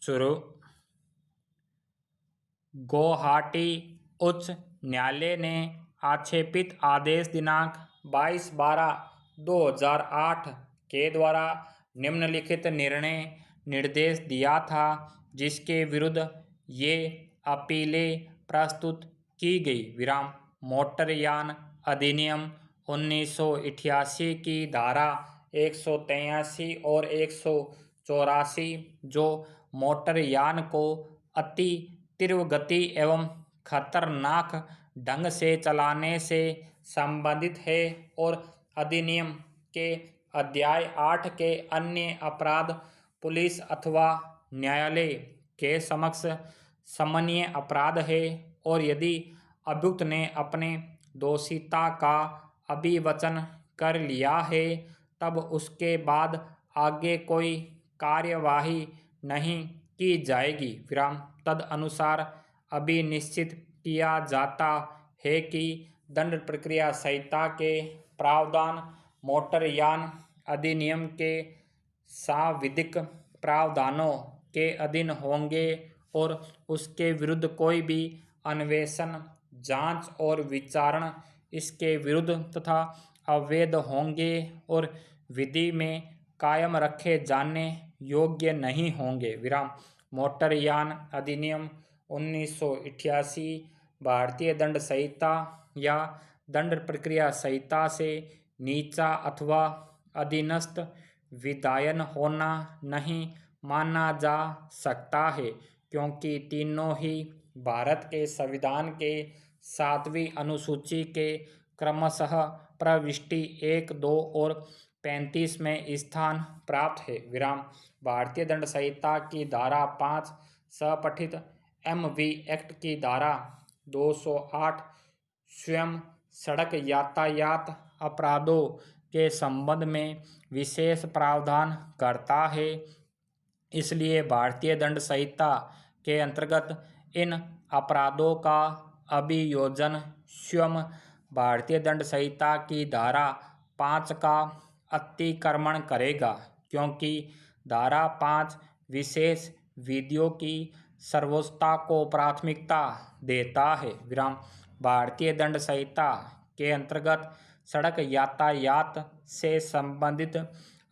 शुरू। गुवाहाटी उच्च न्यायालय ने आक्षेपित आदेश दिनांक 22/12/2008 के द्वारा निम्नलिखित निर्णय निर्देश दिया था, जिसके विरुद्ध ये अपीलें प्रस्तुत की गई। मोटरयान अधिनियम 1988 की धारा 183 और 184, जो मोटरयान को अति तीव्र गति एवं खतरनाक ढंग से चलाने से संबंधित है, और अधिनियम के अध्याय 8 के अन्य अपराध पुलिस अथवा न्यायालय के समक्ष समन्वय अपराध है, और यदि अभियुक्त ने अपने दोषिता का अभिवचन कर लिया है, तब उसके बाद आगे कोई कार्यवाही नहीं की जाएगी। तदनुसार अभिनिश्चित किया जाता है कि दंड प्रक्रिया संहिता के प्रावधान मोटरयान अधिनियम के सांविधिक प्रावधानों के अधीन होंगे, और उसके विरुद्ध कोई भी अन्वेषण, जांच और विचारण इसके विरुद्ध तथा अवैध होंगे और विधि में कायम रखे जाने योग्य नहीं होंगे। मोटरयान अधिनियम 1988 भारतीय दंड संहिता या दंड प्रक्रिया संहिता से नीचा अथवा अधीनस्थ विधायन होना नहीं माना जा सकता है, क्योंकि तीनों ही भारत के संविधान के 7वीं अनुसूची के क्रमशः प्रविष्टि 1, 2 और 35 में स्थान प्राप्त है। भारतीय दंड संहिता की धारा 5 संपठित MV एक्ट की धारा 208 स्वयं सड़क यातायात अपराधों के संबंध में विशेष प्रावधान करता है। इसलिए भारतीय दंड संहिता के अंतर्गत इन अपराधों का अभियोजन स्वयं भारतीय दंड संहिता की धारा 5 का अतिक्रमण करेगा, क्योंकि धारा 5 विशेष विधियों की सर्वोच्चता को प्राथमिकता देता है। भारतीय दंड संहिता के अंतर्गत सड़क यातायात से संबंधित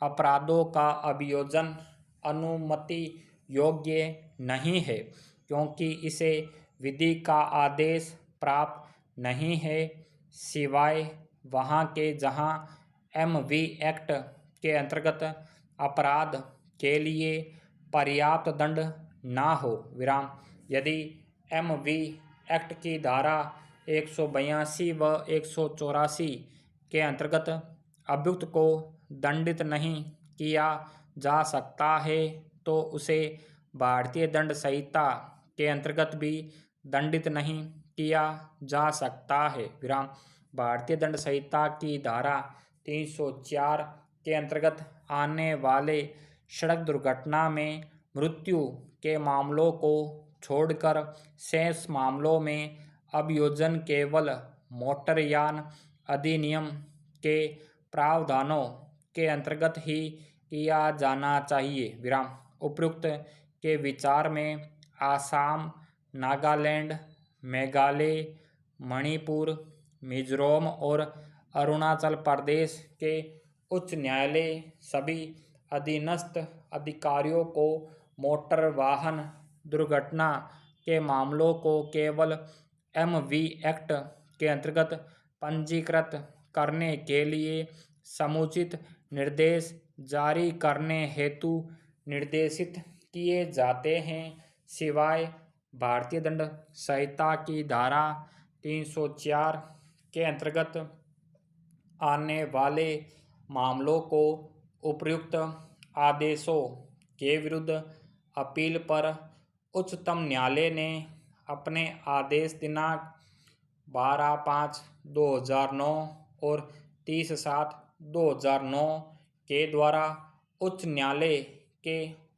अपराधों का अभियोजन अनुमति योग्य नहीं है, क्योंकि इसे विधि का आदेश प्राप्त नहीं है, सिवाय वहाँ के जहाँ MV एक्ट के अंतर्गत अपराध के लिए पर्याप्त दंड ना हो। यदि MV एक्ट की धारा 182 व 184 के अंतर्गत अभियुक्त को दंडित नहीं किया जा सकता है, तो उसे भारतीय दंड संहिता के अंतर्गत भी दंडित नहीं किया जा सकता है। भारतीय दंड संहिता की धारा 304 के अंतर्गत आने वाले सड़क दुर्घटना में मृत्यु के मामलों को छोड़कर शेष मामलों में अभियोजन केवल मोटरयान अधिनियम के प्रावधानों के अंतर्गत ही किया जाना चाहिए। उपयुक्त के विचार में आसाम, नागालैंड, मेघालय, मणिपुर, मिजोरम और अरुणाचल प्रदेश के उच्च न्यायालय सभी अधीनस्थ अधिकारियों को मोटर वाहन दुर्घटना के मामलों को केवल MV एक्ट के अंतर्गत पंजीकृत करने के लिए समुचित निर्देश जारी करने हेतु निर्देशित किए जाते हैं, सिवाय भारतीय दंड संहिता की धारा 304 के अंतर्गत आने वाले मामलों को उपर्युक्त आदेशों के विरुद्ध अपील पर उच्चतम न्यायालय ने अपने आदेश दिनांक 12/5/2009 और 30/7/2009 के द्वारा उच्च न्यायालय के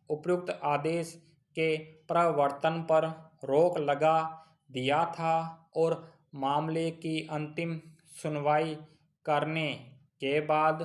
उपर्युक्त आदेश के प्रवर्तन पर रोक लगा दिया था, और मामले की अंतिम सुनवाई करने के बाद